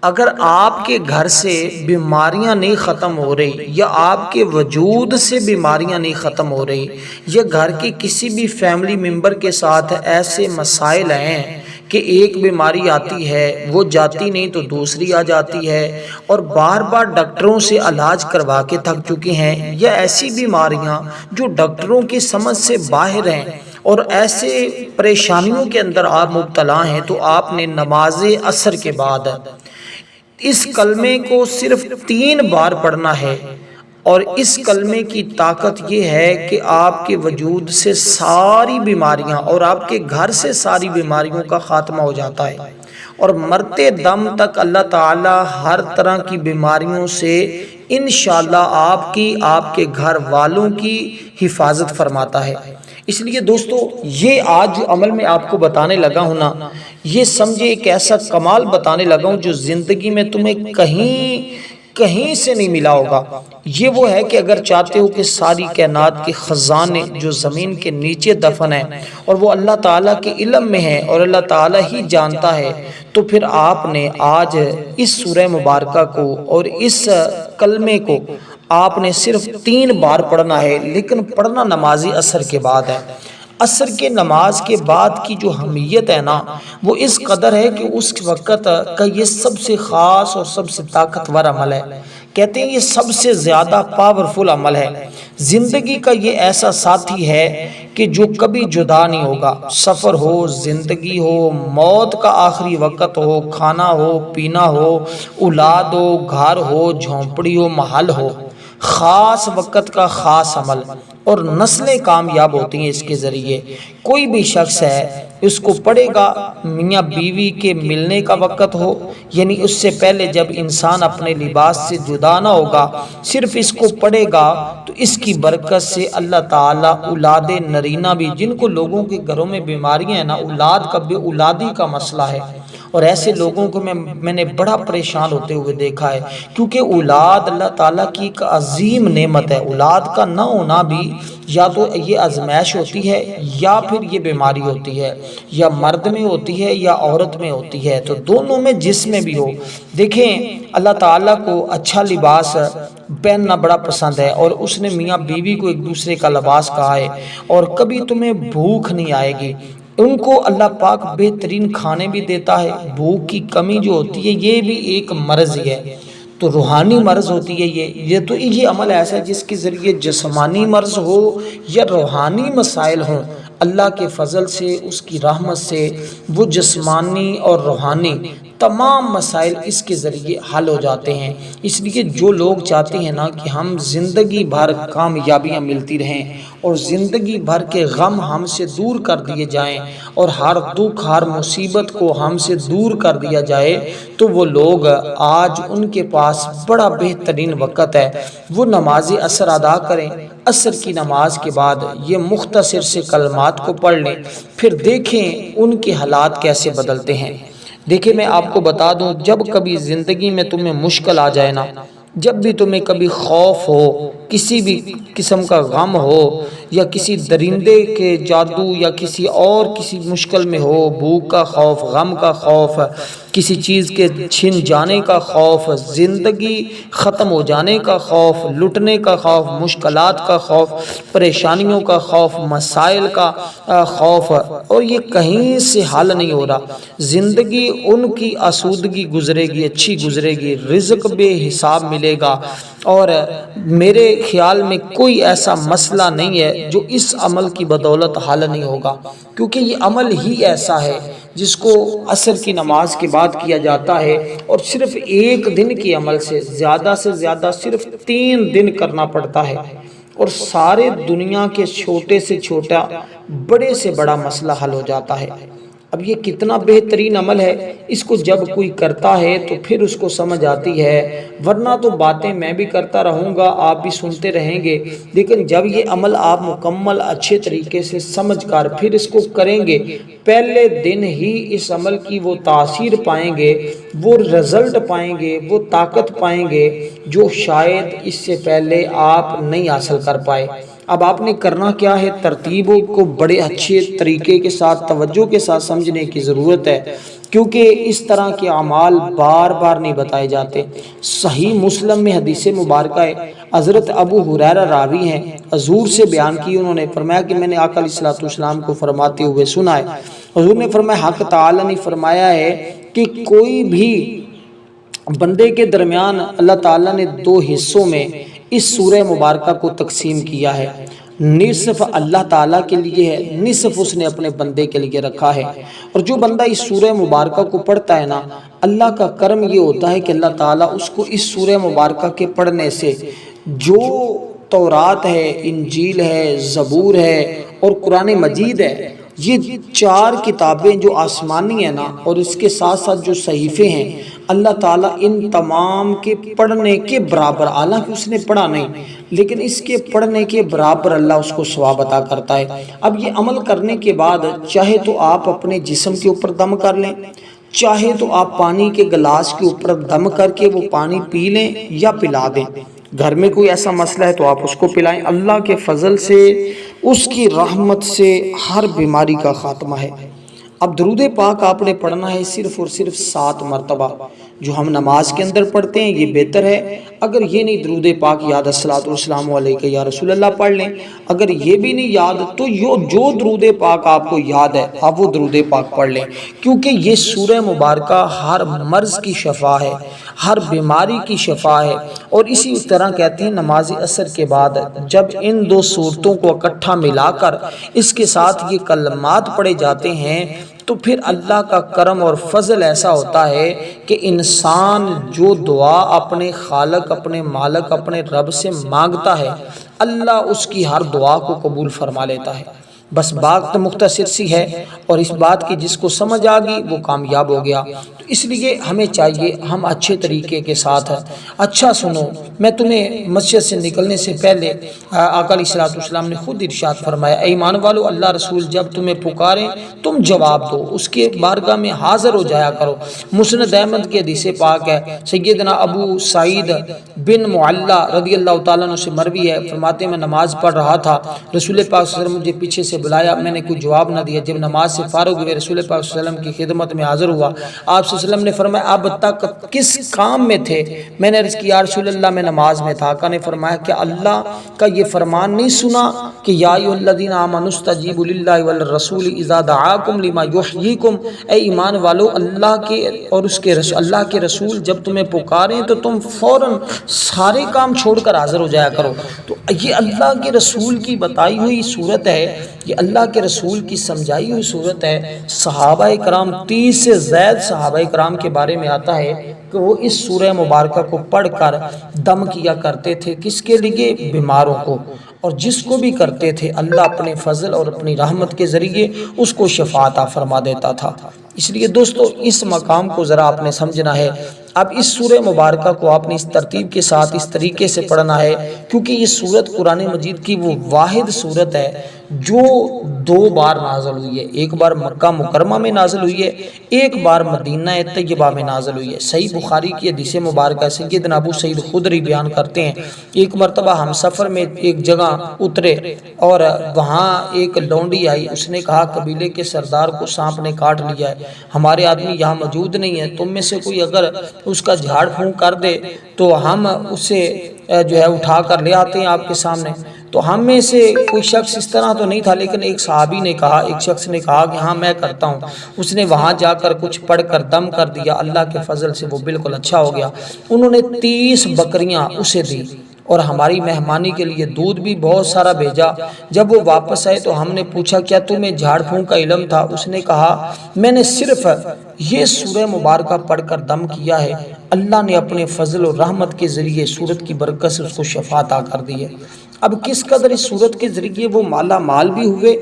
اگر آپ کے گھر سے بیماریاں نہیں ختم ہو رہی، یا آپ کے وجود سے بیماریاں نہیں ختم ہو رہی، یا گھر کے کسی بھی فیملی ممبر کے ساتھ ایسے مسائل ہیں کہ ایک بیماری آتی ہے وہ جاتی نہیں تو دوسری آ جاتی ہے، اور بار بار ڈاکٹروں سے علاج کروا کے تھک چکے ہیں، یا ایسی بیماریاں جو ڈاکٹروں کی سمجھ سے باہر ہیں، اور ایسے پریشانیوں کے اندر آپ مبتلا ہیں، تو آپ نے نماز عصر کے بعد اس کلمے کو صرف 3 بار پڑھنا ہے، اور اس کلمے کی طاقت یہ ہے کہ آپ کے وجود سے ساری بیماریاں اور آپ کے گھر سے ساری بیماریوں کا خاتمہ ہو جاتا ہے، اور مرتے دم تک اللہ تعالی ہر طرح کی بیماریوں سے انشاءاللہ آپ کی، آپ کے گھر والوں کی حفاظت فرماتا ہے۔ اس لیے دوستو، یہ آج جو عمل میں آپ کو بتانے لگا ہوں نا، یہ سمجھے ایک ایسا کمال بتانے لگا ہوں جو زندگی میں تمہیں کہیں سے نہیں ملا ہوگا۔ یہ وہ ہے کہ اگر چاہتے ہو کہ ساری کائنات کے خزانے جو زمین کے نیچے دفن ہیں اور وہ اللہ تعالیٰ کے علم میں ہیں اور اللہ تعالیٰ ہی جانتا ہے، تو پھر آپ نے آج اس سورہ مبارکہ کو اور اس کلمے کو آپ نے صرف 3 بار پڑھنا ہے، لیکن پڑھنا نماز عصر کے بعد ہے۔ عصر کے نماز کے بعد کی جو اہمیت ہے نا، وہ اس قدر ہے کہ اس وقت کا یہ سب سے خاص اور سب سے طاقتور عمل ہے۔ کہتے ہیں یہ سب سے زیادہ پاورفل عمل ہے۔ زندگی کا یہ ایسا ساتھی ہے کہ جو کبھی جدا نہیں ہوگا، سفر ہو، زندگی ہو، موت کا آخری وقت ہو، کھانا ہو، پینا ہو، اولاد ہو، گھر ہو، جھونپڑی ہو، محل ہو، خاص وقت کا خاص عمل، اور نسلیں کامیاب ہوتی ہیں اس کے ذریعے۔ کوئی بھی شخص ہے اس کو پڑھے گا، میاں بیوی کے ملنے کا وقت ہو، یعنی اس سے پہلے جب انسان اپنے لباس سے جدا نہ ہوگا، صرف اس کو پڑھے گا تو اس کی برکت سے اللہ تعالیٰ اولاد نرینہ بھی، جن کو لوگوں کے گھروں میں بیماریاں ہیں نا، اولاد کا بے اولادی کا مسئلہ ہے، اور ایسے لوگوں کو میں نے بڑا پریشان ہوتے ہوئے دیکھا ہے، کیونکہ اولاد اللہ تعالیٰ کی ایک عظیم نعمت ہے۔ اولاد کا نہ ہونا بھی یا تو یہ آزمائش ہوتی ہے، یا پھر یہ بیماری ہوتی ہے، یا مرد میں ہوتی ہے یا عورت میں ہوتی ہے، تو دونوں میں جس میں بھی ہو۔ دیکھیں، اللہ تعالیٰ کو اچھا لباس پہننا بڑا پسند ہے، اور اس نے میاں بیوی کو ایک دوسرے کا لباس کہا ہے، اور کبھی تمہیں بھوک نہیں آئے گی۔ ان کو اللہ پاک بہترین کھانے بھی دیتا ہے۔ بھوک کی کمی جو ہوتی ہے یہ بھی ایک مرض ہی ہے، تو روحانی مرض ہوتی ہے یہ عمل ایسا ہے جس کے ذریعے جسمانی مرض ہو یا روحانی مسائل ہوں، اللہ کے فضل سے، اس کی رحمت سے وہ جسمانی اور روحانی تمام مسائل اس کے ذریعے حل ہو جاتے ہیں۔ اس لیے جو لوگ چاہتے ہیں نا کہ ہم زندگی بھر کامیابیاں ملتی رہیں اور زندگی بھر کے غم ہم سے دور کر دیے جائیں، اور ہر دکھ ہر مصیبت کو ہم سے دور کر دیا جائے، تو وہ لوگ آج ان کے پاس بڑا بہترین وقت ہے، وہ نماز عصر ادا کریں۔ عصر کی نماز کے بعد یہ مختصر سے کلمات کو پڑھ لیں، پھر دیکھیں ان کے حالات کیسے بدلتے ہیں۔ دیکھیں، میں آپ کو بتا دوں، جب کبھی زندگی میں تمہیں مشکل آ جائے نا، جب بھی تمہیں کبھی خوف ہو، کسی بھی قسم کا غم ہو، یا کسی درندے کے جادو یا کسی اور کسی مشکل میں ہو، بھوک کا خوف، غم کا خوف، کسی چیز کے چھن جانے کا خوف، زندگی ختم ہو جانے کا خوف، لٹنے کا خوف، مشکلات کا خوف، پریشانیوں کا خوف، مسائل کا خوف، اور یہ کہیں سے حل نہیں ہو رہا، زندگی ان کی آسودگی گزرے گی، اچھی گزرے گی، رزق بے حساب ملے گا، اور میرے خیال میں کوئی ایسا مسئلہ نہیں ہے جو اس عمل کی بدولت حل نہیں ہوگا، کیونکہ یہ عمل ہی ایسا ہے جس کو عصر کی نماز کے بعد کیا جاتا ہے، اور صرف ایک دن کے عمل سے زیادہ صرف 3 دن کرنا پڑتا ہے، اور سارے دنیا کے چھوٹے سے چھوٹا، بڑے سے بڑا مسئلہ حل ہو جاتا ہے۔ اب یہ کتنا بہترین عمل ہے، اس کو جب کوئی کرتا ہے تو پھر اس کو سمجھ آتی ہے، ورنہ تو باتیں میں بھی کرتا رہوں گا، آپ بھی سنتے رہیں گے، لیکن جب یہ عمل آپ مکمل اچھے طریقے سے سمجھ کر پھر اس کو کریں گے، پہلے دن ہی اس عمل کی وہ تاثیر پائیں گے، وہ رزلٹ پائیں گے، وہ طاقت پائیں گے جو شاید اس سے پہلے آپ نہیں حاصل کر پائے۔ اب آپ نے کرنا کیا ہے، ترتیبوں کو بڑے اچھے طریقے کے ساتھ، توجہ کے ساتھ سمجھنے کی ضرورت ہے کیونکہ اس طرح کے اعمال بار بار نہیں بتائے جاتے۔ صحیح مسلم میں حدیث مبارکہ ہے، حضرت ابو ہریرہ راوی ہیں، حضور سے بیان کی، انہوں نے فرمایا کہ میں نے آقا علیہ الصلوۃ والسلام کو فرماتے ہوئے سنا ہے، حضور نے فرمایا حق تعالی نے فرمایا ہے کہ کوئی بھی بندے کے درمیان اللہ تعالیٰ نے دو حصوں میں اس سورہ مبارکہ کو تقسیم کیا ہے، نصف اللہ تعالیٰ کے لیے ہے، نصف اس نے اپنے بندے کے لیے رکھا ہے۔ اور جو بندہ اس سورہ مبارکہ کو پڑھتا ہے نا، اللہ کا کرم یہ ہوتا ہے کہ اللہ تعالیٰ اس کو اس سورہ مبارکہ کے پڑھنے سے جو تورات ہے، انجیل ہے، زبور ہے اور قرآن مجید ہے، یہ چار کتابیں جو آسمانی ہیں نا، اور اس کے ساتھ ساتھ جو صحیفے ہیں، اللہ تعالیٰ ان تمام کے پڑھنے کے برابر، حالانکہ اس نے پڑھا نہیں لیکن اس کے پڑھنے کے برابر اللہ اس کو ثواب عطا کرتا ہے۔ اب یہ عمل کرنے کے بعد چاہے تو آپ اپنے جسم کے اوپر دم کر لیں، چاہے تو آپ پانی کے گلاس کے اوپر دم کر کے وہ پانی پی لیں یا پلا دیں۔ گھر میں کوئی ایسا مسئلہ ہے تو آپ اس کو پلائیں، اللہ کے فضل سے، اس کی رحمت سے ہر بیماری کا خاتمہ ہے۔ اب درود پاک آپ نے پڑھنا ہے صرف اور صرف 7 مرتبہ، جو ہم نماز کے اندر پڑھتے ہیں یہ بہتر ہے۔ اگر یہ نہیں درود پاک یاد، الصلاۃ والسلام علیک یا رسول اللہ پڑھ لیں۔ اگر یہ بھی نہیں یاد تو جو درود پاک آپ کو یاد ہے آپ وہ درود پاک پڑھ لیں، کیونکہ یہ سورہ مبارکہ ہر مرض کی شفا ہے، ہر بیماری کی شفا ہے۔ اور اسی طرح کہتے ہیں نماز عصر کے بعد جب ان دو صورتوں کو اکٹھا ملا کر اس کے ساتھ یہ کلمات پڑھے جاتے ہیں تو پھر اللہ کا کرم اور فضل ایسا ہوتا ہے کہ انسان جو دعا اپنے خالق، اپنے مالک، اپنے رب سے مانگتا ہے، اللہ اس کی ہر دعا کو قبول فرما لیتا ہے۔ بس بات تو مختصر سی ہے، اور اس بات کی جس کو سمجھ آ گئی وہ کامیاب ہو گیا۔ تو اس لیے ہمیں چاہیے ہم اچھے طریقے کے ساتھ اچھا سنو۔ میں تمہیں مسجد سے نکلنے سے پہلے آقا علیہ الصلوۃ والسلام نے خود ارشاد فرمایا، اے ایمان والو، اللہ رسول جب تمہیں پکاریں تم جواب دو، اس کے بارگاہ میں حاضر ہو جایا کرو۔ مسند احمد کی حدیث پاک ہے، سیدنا ابو سعید بن معلہ رضی اللہ تعالیٰ عنہ سے مروی ہے، فرماتے میں نماز پڑھ رہا تھا، رسول پاک صلی اللہ علیہ وسلم مجھے پیچھے سے بلایا، میں نے کوئی جواب نہ دیا۔ جب نماز سے فارغ ہوئے رسول پاک صلی اللہ علیہ وسلم کی خدمت میں حاضر ہوا، آپ صلی اللہ علیہ وسلم نے فرمایا اب تک کس کام میں تھے؟ میں نے عرض کیا رسول اللہ میں نماز میں تھا۔ آقا نے فرمایا کیا اللہ کا یہ فرمان نہیں سنا کہ یا ایھا الذین آمنوا استجیبوا للہ وللرسول اذا دعاکم لما یحییکم، اے ایمان والو اللہ کے اور اس کے اللہ کے رسول جب تمہیں پکاریں تو تم فوراً سارے کام چھوڑ کر حاضر ہو جایا کرو۔ تو یہ اللہ کے رسول کی بتائی ہوئی صورت ہے، یہ اللہ کے رسول کی سمجھائی ہوئی صورت ہے۔ صحابہ کرام 30 سے زائد صحابہ کرام کے بارے میں آتا ہے کہ وہ اس سورہ مبارکہ کو پڑھ کر دم کیا کرتے تھے، کس کے لیے؟ بیماروں کو، اور جس کو بھی کرتے تھے اللہ اپنے فضل اور اپنی رحمت کے ذریعے اس کو شفا عطا فرما دیتا تھا۔ اس لیے دوستو اس مقام کو ذرا آپ نے سمجھنا ہے۔ اب اس سورہ مبارکہ کو آپ نے اس ترتیب کے ساتھ اس طریقے سے پڑھنا ہے، کیونکہ یہ سورت قرآن مجید کی وہ واحد سورت ہے جو 2 بار نازل ہوئی ہے، ایک بار مکہ مکرمہ میں نازل ہوئی ہے، ایک بار مدینہ طیبہ میں نازل ہوئی ہے۔ صحیح بخاری کی حدیث مبارکہ سیدنا ابو سعید خدری بیان کرتے ہیں، ایک مرتبہ ہم سفر میں ایک جگہ اترے اور وہاں ایک لونڈی آئی، اس نے کہا قبیلے کے سردار کو سانپ نے کاٹ لیا ہے، ہمارے آدمی یہاں موجود نہیں ہے، تم میں سے کوئی اگر اس کا جھاڑ پھونک کر دے تو ہم اسے جو ہے اٹھا کر لے آتے ہیں آپ کے سامنے۔ تو ہم میں سے کوئی شخص اس طرح تو نہیں تھا، لیکن ایک صحابی نے کہا، ایک شخص نے کہا کہ ہاں میں کرتا ہوں۔ اس نے وہاں جا کر کچھ پڑھ کر دم کر دیا، اللہ کے فضل سے وہ بالکل اچھا ہو گیا۔ انہوں نے 30 بکریاں اسے دی اور ہماری مہمانی کے لیے دودھ بھی بہت سارا بھیجا۔ جب وہ واپس آئے تو ہم نے پوچھا کیا تمہیں جھاڑ پھونک کا علم تھا؟ اس نے کہا میں نے صرف یہ سورہ مبارکہ پڑھ کر دم کیا ہے، اللہ نے اپنے فضل و رحمت کے ذریعے سورت کی برکت سے اس کو شفا عطا کر دی ہے۔ اب کس قدر اس سورت کے ذریعے وہ مالا مال بھی ہوئے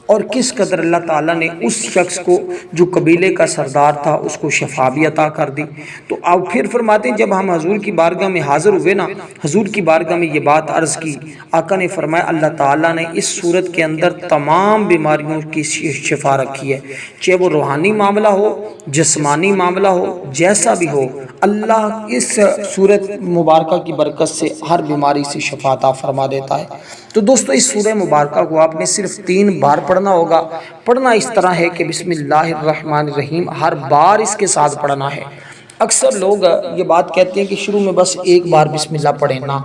اور کس قدر اللہ تعالیٰ نے اس شخص کو جو قبیلے کا سردار تھا اس کو شفا بھی عطا کر دی۔ تو اب پھر فرماتے ہیں جب ہم حضور کی بارگاہ میں حاضر ہوئے نا، حضور کی بارگاہ میں یہ بات عرض کی، آقا نے فرمایا اللہ تعالیٰ نے اس صورت کے اندر تمام بیماریوں کی شفا رکھی ہے، چاہے وہ روحانی معاملہ ہو، جسمانی معاملہ ہو، جیسا بھی ہو اللہ اس سورت مبارکہ کی برکت سے ہر بیماری سے شفا عطا فرما دیتا ہے۔ تو دوستو اس سورہ مبارکہ کو آپ نے صرف 3 بار پڑھنا ہوگا۔ پڑھنا اس طرح ہے کہ بسم اللہ الرحمن الرحیم ہر بار اس کے ساتھ پڑھنا ہے۔ اکثر لوگ یہ بات کہتے ہیں کہ شروع میں بس ایک بار بسم اللہ پڑھیں نا،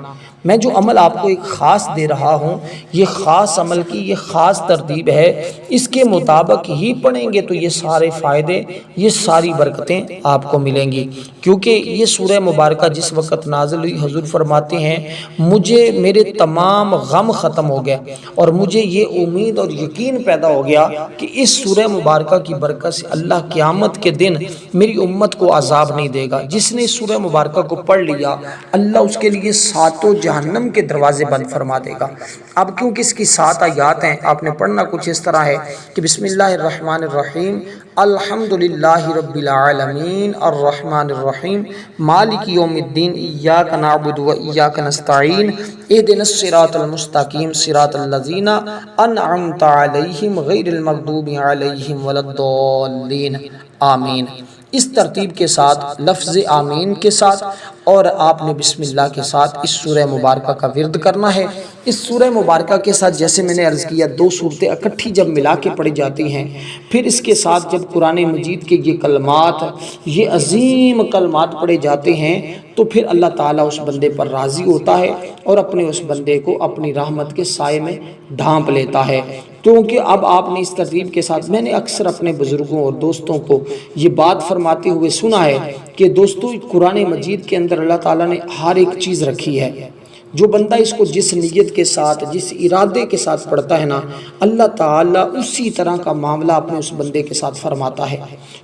میں جو عمل آپ کو ایک خاص دے رہا ہوں، یہ خاص عمل کی یہ خاص ترتیب ہے، اس کے مطابق ہی پڑھیں گے تو یہ سارے فائدے، یہ ساری برکتیں آپ کو ملیں گی۔ کیونکہ یہ سورہ مبارکہ جس وقت نازل ہوئی، حضور فرماتے ہیں مجھے میرے تمام غم ختم ہو گیا اور مجھے یہ امید اور یقین پیدا ہو گیا کہ اس سورہ مبارکہ کی برکت سے اللہ قیامت کے دن میری امت کو عذاب نہیں دے گا۔ جس نے اس سورہ مبارکہ کو پڑھ لیا، اللہ اس کے لیے 7 جہنم کے دروازے بند فرما دے گا۔ اب کیونکہ اس کی 7 آیات ہیں، آپ نے پڑھنا کچھ اس طرح ہے کہ بسم اللہ الرحمن الرحیم الحمدللہ رب العالمین الرحمن الرحیم مالک یوم الدین ایاک نعبد و ایاک نستعین اہدنا الصراط المستقیم صراط الذین انعمت علیہم غیر المغضوب علیہم ولا الضالین آمین۔ اس ترتیب کے ساتھ لفظ آمین کے ساتھ اور آپ نے بسم اللہ کے ساتھ اس سورہ مبارکہ کا ورد کرنا ہے۔ اس سورہ مبارکہ کے ساتھ جیسے میں نے عرض کیا 2 سورتیں اکٹھی جب ملا کے پڑھی جاتی ہیں، پھر اس کے ساتھ جب قرآن مجید کے یہ کلمات، یہ عظیم کلمات پڑھے جاتے ہیں تو پھر اللہ تعالیٰ اس بندے پر راضی ہوتا ہے اور اپنے اس بندے کو اپنی رحمت کے سائے میں ڈھانپ لیتا ہے۔ کیونکہ اب آپ نے اس ترتیب کے ساتھ، میں نے اکثر اپنے بزرگوں اور دوستوں کو یہ بات فرماتے ہوئے سنا ہے کہ دوستو قرآن مجید کے اندر اللہ تعالیٰ نے ہر ایک چیز رکھی ہے۔ جو بندہ اس کو جس نیت کے ساتھ، جس ارادے کے ساتھ پڑھتا ہے نا، اللہ تعالیٰ اسی طرح کا معاملہ اپنے اس بندے کے ساتھ فرماتا ہے۔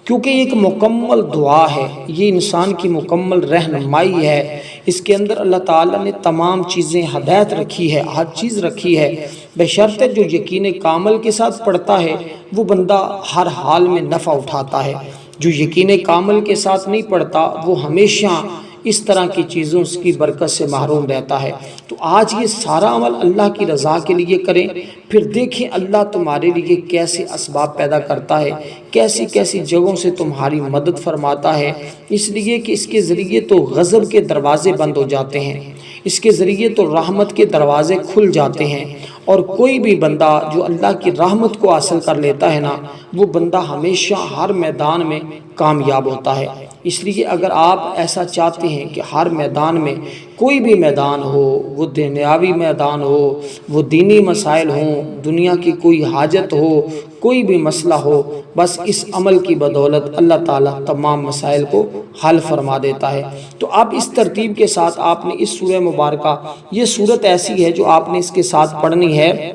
کیونکہ یہ ایک مکمل دعا ہے، یہ انسان کی مکمل رہنمائی ہے۔ اس کے اندر اللہ تعالیٰ نے تمام چیزیں ہدایت رکھی ہے، ہر چیز رکھی ہے، بشرط جو یقین کامل کے ساتھ پڑھتا ہے وہ بندہ ہر حال میں نفع اٹھاتا ہے۔ جو یقین کامل کے ساتھ نہیں پڑھتا وہ ہمیشہ اس طرح کی چیزوں اس کی برکت سے محروم رہتا ہے۔ تو آج یہ سارا عمل اللہ کی رضا کے لیے کریں، پھر دیکھیں اللہ تمہارے لیے کیسے اسباب پیدا کرتا ہے، کیسی کیسی جگہوں سے تمہاری مدد فرماتا ہے۔ اس لیے کہ اس کے ذریعے تو غضب کے دروازے بند ہو جاتے ہیں، اس کے ذریعے تو رحمت کے دروازے کھل جاتے ہیں، اور کوئی بھی بندہ جو اللہ کی رحمت کو حاصل کر لیتا ہے نا، وہ بندہ ہمیشہ ہر میدان میں کامیاب ہوتا ہے۔ اس لیے اگر آپ ایسا چاہتے ہیں کہ ہر میدان میں، کوئی بھی میدان ہو، وہ دنیاوی میدان ہو، وہ دینی مسائل ہوں، دنیا کی کوئی حاجت ہو، کوئی بھی مسئلہ ہو، بس اس عمل کی بدولت اللہ تعالیٰ تمام مسائل کو حل فرما دیتا ہے۔ تو اب اس ترتیب کے ساتھ آپ نے اس سورہ مبارکہ، یہ سورت ایسی ہے جو آپ نے اس کے ساتھ پڑھنی ہے۔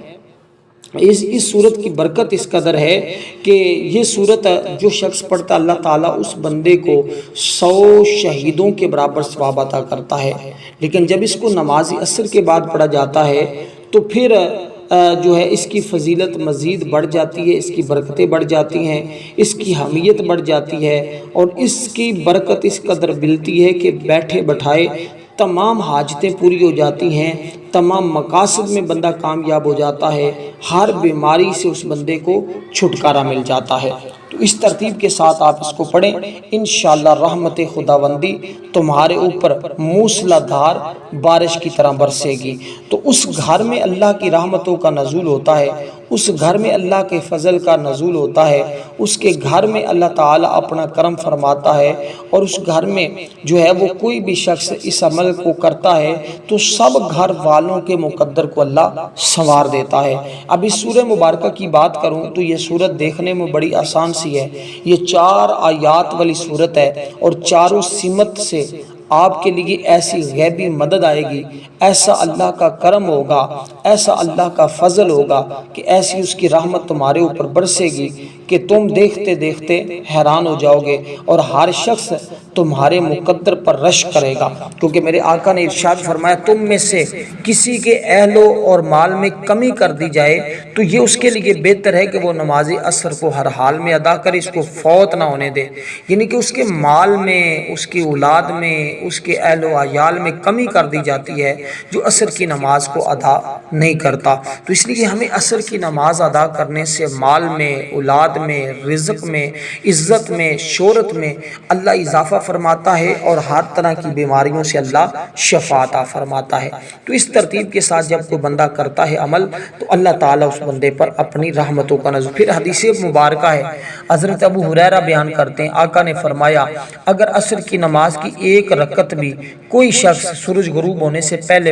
اس سورت کی برکت اس قدر ہے کہ یہ سورت جو شخص پڑھتا اللہ تعالیٰ اس بندے کو 100 شہیدوں کے برابر ثواب عطا کرتا ہے۔ لیکن جب اس کو نماز عصر کے بعد پڑھا جاتا ہے تو پھر جو ہے اس کی فضیلت مزید بڑھ جاتی ہے، اس کی برکتیں بڑھ جاتی ہیں، اس کی حمیت بڑھ جاتی ہے، اور اس کی برکت اس قدر ملتی ہے کہ بیٹھے بٹھائے تمام حاجتیں پوری ہو جاتی ہیں، تمام مقاصد میں بندہ کامیاب ہو جاتا ہے، ہر بیماری سے اس بندے کو چھٹکارا مل جاتا ہے۔ تو اس ترتیب کے ساتھ آپ اس کو پڑھیں، انشاءاللہ رحمت خداوندی تمہارے اوپر موسلا دھار بارش کی طرح برسے گی۔ تو اس گھر میں اللہ کی رحمتوں کا نزول ہوتا ہے، اس گھر میں اللہ کے فضل کا نزول ہوتا ہے، اس کے گھر میں اللہ تعالیٰ اپنا کرم فرماتا ہے، اور اس گھر میں جو ہے وہ کوئی بھی شخص اس عمل کو کرتا ہے تو سب گھر والوں کے مقدر کو اللہ سنوار دیتا ہے۔ اب اس سورہ مبارکہ کی بات کروں تو یہ سورت دیکھنے میں بڑی آسان سی ہے، یہ 4 آیات والی سورت ہے، اور چاروں سمت سے آپ کے لیے ایسی غیبی مدد آئے گی، ایسا اللہ کا کرم ہوگا، ایسا اللہ کا فضل ہوگا کہ ایسی اس کی رحمت تمہارے اوپر برسے گی کہ تم دیکھتے دیکھتے حیران ہو جاؤ گے، اور ہر شخص تمہارے مقدر پر رش کرے گا۔ کیونکہ میرے آقا نے ارشاد فرمایا تم میں سے کسی کے اہل اور مال میں کمی کر دی جائے تو یہ اس کے لیے بہتر ہے کہ وہ نماز عصر کو ہر حال میں ادا کرے، اس کو فوت نہ ہونے دے۔ یعنی کہ اس کے مال میں، اس کی اولاد میں، اس کے اہل و عیال میں کمی کر دی جاتی ہے جو عصر کی نماز کو ادا نہیں کرتا۔ تو اس لیے ہمیں عصر کی نماز ادا کرنے سے مال میں، اولاد اولاد میں، رزق میں، عزت میں، شہرت میں اللہ اضافہ فرماتا ہے، اور ہر طرح کی بیماریوں سے اللہ شفا عطا فرماتا ہے۔ تو اس ترتیب کے ساتھ جب کوئی بندہ کرتا ہے عمل تو اللہ تعالیٰ اس بندے پر اپنی رحمتوں کا نزول۔ پھر حدیث مبارکہ ہے، حضرت ابو ہریرہ بیان کرتے ہیں، آقا نے فرمایا اگر عصر کی نماز کی ایک رکعت بھی کوئی شخص سورج غروب ہونے سے پہلے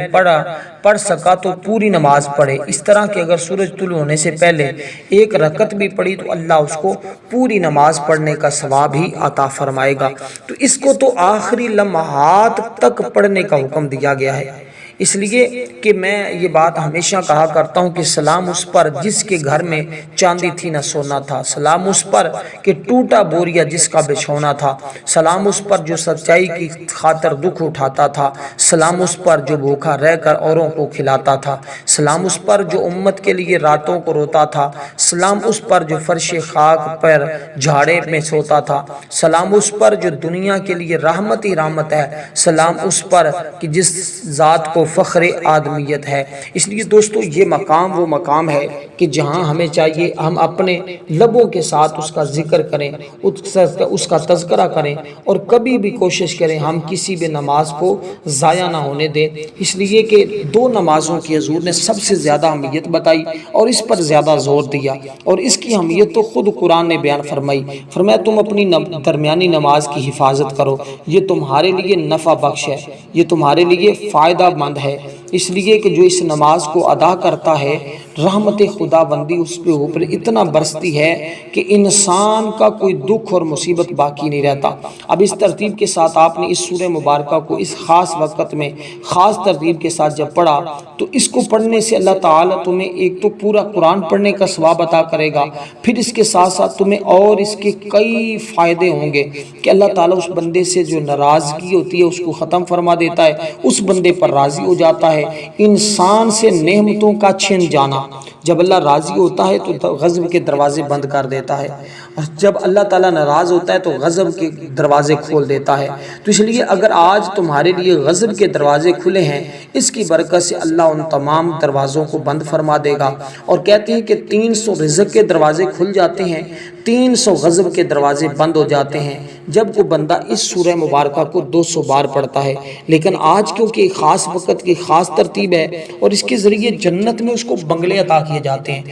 پڑھ سکا تو پوری نماز پڑھے، اس طرح کہ اگر سورج طلوع ہونے سے پہلے ایک رکعت بھی پڑھی تو اللہ اس کو پوری نماز پڑھنے کا ثواب ہی عطا فرمائے گا۔ تو اس کو تو آخری لمحات تک پڑھنے کا حکم دیا گیا ہے، اس لیے کہ میں یہ بات ہمیشہ کہا کرتا ہوں کہ سلام اس پر جس کے گھر میں چاندی تھی نہ سونا تھا، سلام اس پر کہ ٹوٹا بوریا جس کا بچھونا تھا، سلام اس پر جو سچائی کی خاطر دکھ اٹھاتا تھا، سلام اس پر جو بھوکا رہ کر اوروں کو کھلاتا تھا، سلام اس پر جو امت کے لیے راتوں کو روتا تھا، سلام اس پر جو فرش خاک پر جھاڑے میں سوتا تھا، سلام اس پر جو دنیا کے لیے رحمت ہی رحمت ہے، سلام اس پر کہ جس ذات کو فخر آدمیت ہے۔ اس لیے دوستو یہ مقام وہ مقام ہے کہ جہاں ہمیں چاہیے ہم اپنے لبوں کے ساتھ اس کا ذکر کریں، اس کا تذکرہ کریں، اور کبھی بھی کوشش کریں ہم کسی بھی نماز کو ضائع نہ ہونے دیں، اس لیے کہ دو نمازوں کی حضور نے سب سے زیادہ اہمیت بتائی اور اس پر زیادہ زور دیا، اور اس کی اہمیت تو خود قرآن نے بیان فرمائی، فرمایا تم اپنی درمیانی نماز کی حفاظت کرو، یہ تمہارے لیے نفع بخش ہے، یہ تمہارے لیے فائدہ مند ہے، اس لیے کہ جو اس نماز کو ادا کرتا ہے رحمت خدا بندی اس کے اوپر اتنا برستی ہے کہ انسان کا کوئی دکھ اور مصیبت باقی نہیں رہتا۔ اب اس ترتیب کے ساتھ آپ نے اس سورہ مبارکہ کو اس خاص وقت میں خاص ترتیب کے ساتھ جب پڑھا تو اس کو پڑھنے سے اللہ تعالیٰ تمہیں ایک تو پورا قرآن پڑھنے کا ثواب عطا کرے گا، پھر اس کے ساتھ ساتھ تمہیں اور اس کے کئی فائدے ہوں گے کہ اللہ تعالیٰ اس بندے سے جو ناراضگی ہوتی ہے اس کو ختم فرما دیتا ہے، اس بندے پر راضی ہو جاتا ہے۔ انسان سے نعمتوں کا چھن جانا، جب اللہ راضی ہوتا ہے تو غضب کے دروازے بند کر دیتا ہے، اور جب اللہ تعالیٰ ناراض ہوتا ہے تو غضب کے دروازے کھول دیتا ہے۔ تو اس لیے اگر آج تمہارے لیے غضب کے دروازے کھلے ہیں، اس کی برکت سے اللہ ان تمام دروازوں کو بند فرما دے گا، اور کہتے ہیں کہ 300 رزق کے دروازے کھل جاتے ہیں، 300 غضب کے دروازے بند ہو جاتے ہیں جب کوئی بندہ اس سورہ مبارکہ کو 200 بار پڑھتا ہے۔ لیکن آج کیونکہ ایک خاص وقت کی خاص ترتیب ہے اور اس کے ذریعے جنت میں اس کو بنگلے عطا کیے جاتے ہیں،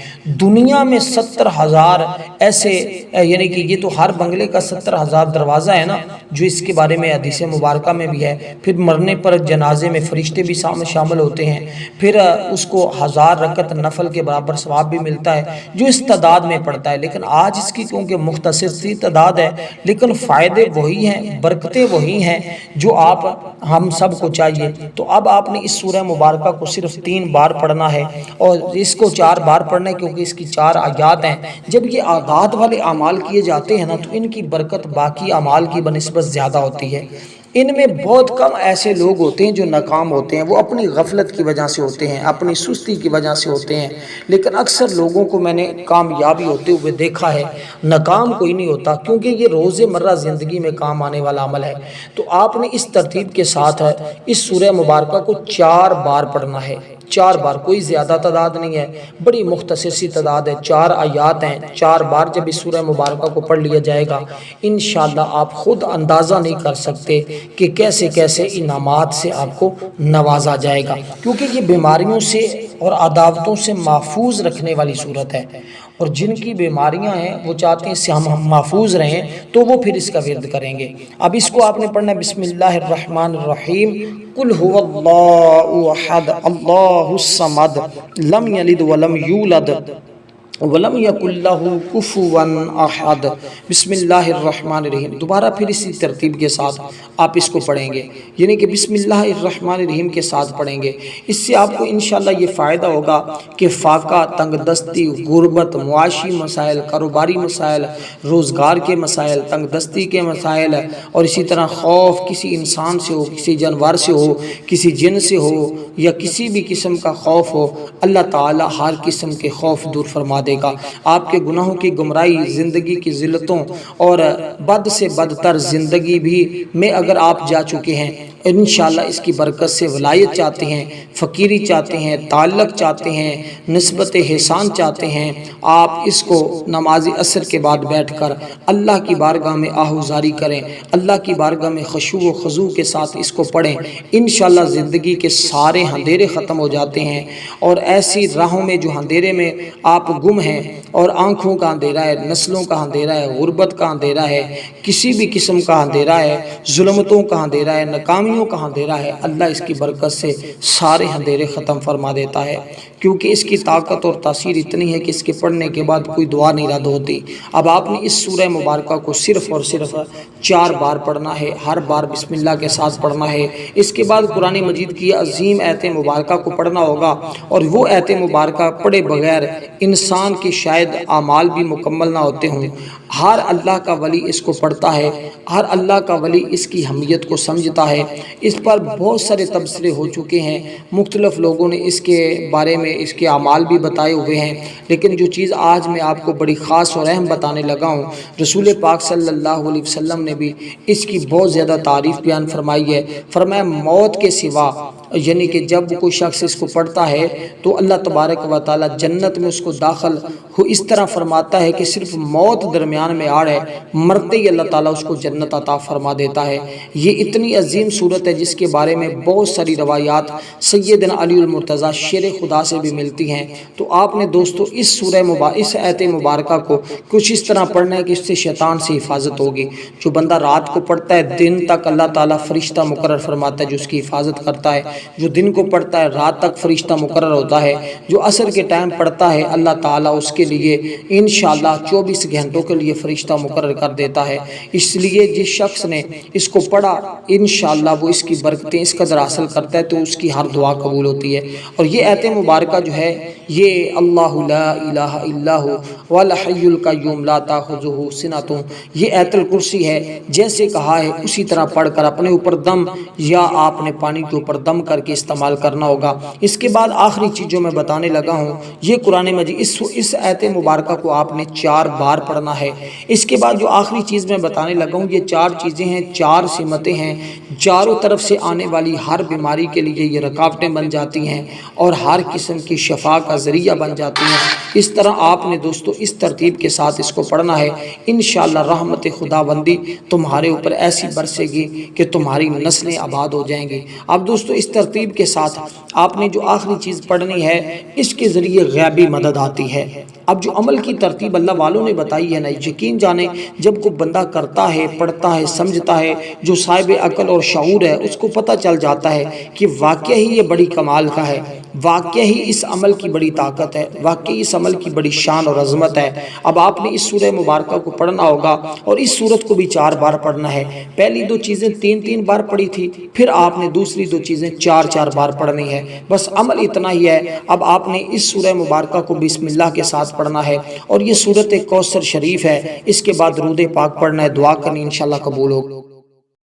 دنیا میں 70,000 ایسے، یعنی کہ یہ تو ہر بنگلے کا 70,000 دروازہ ہے نا، جو اس کے بارے میں حدیث مبارکہ میں بھی ہے۔ پھر مرنے پر جنازے میں فرشتے بھی شامل ہوتے ہیں، پھر اس کو 1000 رکعت نفل کے برابر ثواب بھی ملتا ہے جو اس تعداد میں پڑتا ہے۔ لیکن آج اس کی کیونکہ مختصر سی تعداد ہے، لیکن فائدے وہی ہیں، برکتیں وہی ہیں جو ہم سب کو چاہیے۔ تو اب آپ نے اس سورہ مبارکہ کو صرف 3 بار پڑھنا ہے، اور اس کو 4 بار پڑھنا ہے کیونکہ اس کی 4 آیات ہیں۔ جب یہ اعداد والے اعمال کیے جاتے ہیں نا تو ان کی برکت باقی اعمال کی بنسبت زیادہ ہوتی ہے۔ ان میں بہت کم ایسے لوگ ہوتے ہیں جو ناکام ہوتے ہیں، وہ اپنی غفلت کی وجہ سے ہوتے ہیں، اپنی سستی کی وجہ سے ہوتے ہیں، لیکن اکثر لوگوں کو میں نے کامیابی ہوتے ہوئے دیکھا ہے، ناکام کوئی نہیں ہوتا، کیونکہ یہ روز مرہ زندگی میں کام آنے والا عمل ہے۔ تو آپ نے اس ترتیب کے ساتھ اس سورہ مبارکہ کو 4 بار پڑھنا ہے، 4 بار، کوئی زیادہ تعداد نہیں ہے، بڑی مختصر سی تعداد ہے، 4 آیات ہیں، 4 بار جب اس سورہ مبارکہ کو پڑھ لیا جائے گا انشاءاللہ آپ خود اندازہ نہیں کر سکتے کہ کیسے کیسے انعامات سے آپ کو نوازا جائے گا، کیونکہ یہ بیماریوں سے اور عداوتوں سے محفوظ رکھنے والی صورت ہے، اور جن کی بیماریاں ہیں وہ چاہتے ہیں اس سے ہم محفوظ رہیں تو وہ پھر اس کا ورد کریں گے۔ اب اس کو آپ نے پڑھنا ہے بسم اللہ الرحمن الرحیم، قل هو اللہ احد اللہ الصمد لم یلد ولم یولد وَلَمْ يَكُنْ لَهُ كُفُوًا أَحَدٌ۔ بسم اللہ الرحمن الرحیم، دوبارہ پھر اسی ترتیب کے ساتھ آپ اس کو پڑھیں گے، یعنی کہ بسم اللہ الرحمن الرحیم کے ساتھ پڑھیں گے۔ اس سے آپ کو انشاءاللہ یہ فائدہ ہوگا کہ فاقہ، تنگ دستی، غربت، معاشی مسائل، کاروباری مسائل، روزگار کے مسائل، تنگ دستی کے مسائل، اور اسی طرح خوف کسی انسان سے ہو، کسی جانور سے ہو، کسی جن سے ہو، یا کسی بھی قسم کا خوف ہو، اللہ تعالی ہر قسم کے خوف دور فرما دے گا۔ آپ کے گناہوں کی گمراہی، زندگی کی ذلتوں اور بد سے بدتر زندگی بھی میں اگر آپ جا چکے ہیں، انشاءاللہ اس کی برکت سے ولایت چاہتے ہیں، فقیری چاہتے ہیں، تعلق چاہتے ہیں، نسبت احسان چاہتے ہیں، آپ اس کو نماز عصر کے بعد بیٹھ کر اللہ کی بارگاہ میں آہوزاری کریں، اللہ کی بارگاہ میں خشوع و خضوع کے ساتھ اس کو پڑھیں، انشاءاللہ زندگی کے سارے اندھیرے ختم ہو جاتے ہیں۔ اور ایسی راہوں میں جو اندھیرے میں آپ گم ہیں، اور آنکھوں کا اندھیرا ہے، نسلوں کا اندھیرا ہے، غربت کا اندھیرا ہے، کسی بھی قسم کا اندھیرا ہے، ظلمتوں کا اندھیرا ہے، ناکامیوں کا اندھیرا ہے، اللہ اس کی برکت سے سارے اندھیرے ختم فرما دیتا ہے، کیونکہ اس کی طاقت اور تاثیر اتنی ہے کہ اس کے پڑھنے کے بعد کوئی دعا نہیں رد ہوتی۔ اب آپ نے اس سورہ مبارکہ کو صرف اور صرف 4 بار پڑھنا ہے، ہر بار بسم اللہ کے ساتھ پڑھنا ہے۔ اس کے بعد قرآن مجید کی عظیم آیت مبارکہ کو پڑھنا ہوگا، اور وہ آیت مبارکہ پڑھے بغیر انسان کے شاید اعمال بھی مکمل نہ ہوتے ہوں۔ ہر اللہ کا ولی اس کو پڑھتا ہے، ہر اللہ کا ولی اس کی اہمیت کو سمجھتا ہے۔ اس پر بہت سارے تبصرے ہو چکے ہیں، مختلف لوگوں نے اس کے بارے میں اس کے اعمال بھی بتائے ہوئے ہیں، لیکن جو چیز آج میں آپ کو بڑی خاص اور اہم بتانے لگا ہوں، رسول پاک صلی اللہ علیہ وسلم نے بھی اس کی بہت زیادہ تعریف بیان فرمائی ہے۔ فرمایا موت کے سوا، یعنی کہ جب کوئی شخص اس کو پڑھتا ہے تو اللہ تبارک و تعالی جنت میں اس کو داخل ہو اس طرح فرماتا ہے کہ صرف موت درمیان میں آڑ ہے، مرتے ہی اللہ تعالیٰ اس کو جنت عطا فرما دیتا ہے۔ یہ اتنی عظیم صورت ہے جس کے بارے میں بہت ساری روایات سیدنا علی المرتضیٰ شیر خدا سے بھی ملتی ہیں۔ تو آپ نے دوستو اس آیت مبارکہ کو کچھ اس طرح پڑھنا ہے کہ اس سے شیطان سے حفاظت ہوگی۔ جو بندہ رات کو پڑھتا ہے دن تک اللہ تعالیٰ فرشتہ مقرر فرماتا ہے جو اس کی حفاظت کرتا ہے، جو دن کو پڑھتا ہے رات تک فرشتہ مقرر ہوتا ہے، جو عصر کے ٹائم پڑھتا ہے اللہ تعالیٰ اس کے لیے انشاءاللہ 24 گھنٹوں کے لیے فرشتہ مقرر کر دیتا ہے۔ اس لیے جس شخص نے اس کو پڑھا انشاءاللہ وہ اس کی برکتیں اس قدر حاصل کرتا ہے تو اس کی ہر دعا قبول ہوتی ہے۔ اور یہ آیت مبارکہ جو ہے یہ اللہ لا الہ الا ہو والحی القیوم لا تاخذہ سنۃ، یہ آیت الکرسی ہے، جیسے کہا ہے اسی طرح پڑھ کر اپنے اوپر دم یا آپ نے پانی کے اوپر دم کر کے استعمال کرنا ہوگا۔ اس کے بعد آخری چیز جو میں بتانے لگا ہوں یہ قرآن مجید اس آیت مبارکہ کو آپ نے 4 بار پڑھنا ہے۔ اس کے بعد جو آخری چیز میں بتانے لگا ہوں یہ 4 چیزیں ہیں، 4 سمتیں ہیں، چاروں طرف سے آنے والی ہر بیماری کے لیے یہ رکاوٹیں بن جاتی ہیں اور ہر قسم کی شفا کا ذریعہ بن جاتی ہیں۔ اس طرح آپ نے دوستو اس ترتیب کے ساتھ اس کو پڑھنا ہے، انشاءاللہ رحمت خداوندی تمہارے اوپر ایسی برسے گی کہ تمہاری نسلیں آباد ہو جائیں گی۔ اب دوستو اس ترتیب کے ساتھ آپ نے جو آخری چیز پڑھنی ہے اس کے ذریعے غیبی مدد آتی ہے۔ اب جو عمل کی ترتیب اللہ والوں نے بتائی ہے نا، یقین جانے جب کوئی بندہ کرتا ہے، پڑھتا ہے، سمجھتا ہے، جو صاحب عقل اور شعور ہے اس کو پتہ چل جاتا ہے کہ واقعہ ہی یہ بڑی کمال کا ہے، واقعہ ہی اس عمل کی بڑی طاقت ہے، واقعی اس عمل کی بڑی شان اور عظمت ہے۔ اب آپ نے اس سورہ مبارکہ کو پڑھنا ہوگا اور اس سورت کو بھی 4 بار پڑھنا ہے۔ پہلی 2 چیزیں 3 بار پڑھی تھی، پھر آپ نے دوسری 2 چیزیں 4 بار پڑھنی ہے، بس عمل اتنا ہی ہے۔ اب آپ نے اس سورہ مبارکہ کو بسم اللہ کے ساتھ پڑھنا ہے، اور یہ سورت کوثر شریف ہے، اس کے بعد درود پاک پڑھنا ہے، دعا کرنی انشاءاللہ قبول ہوگی۔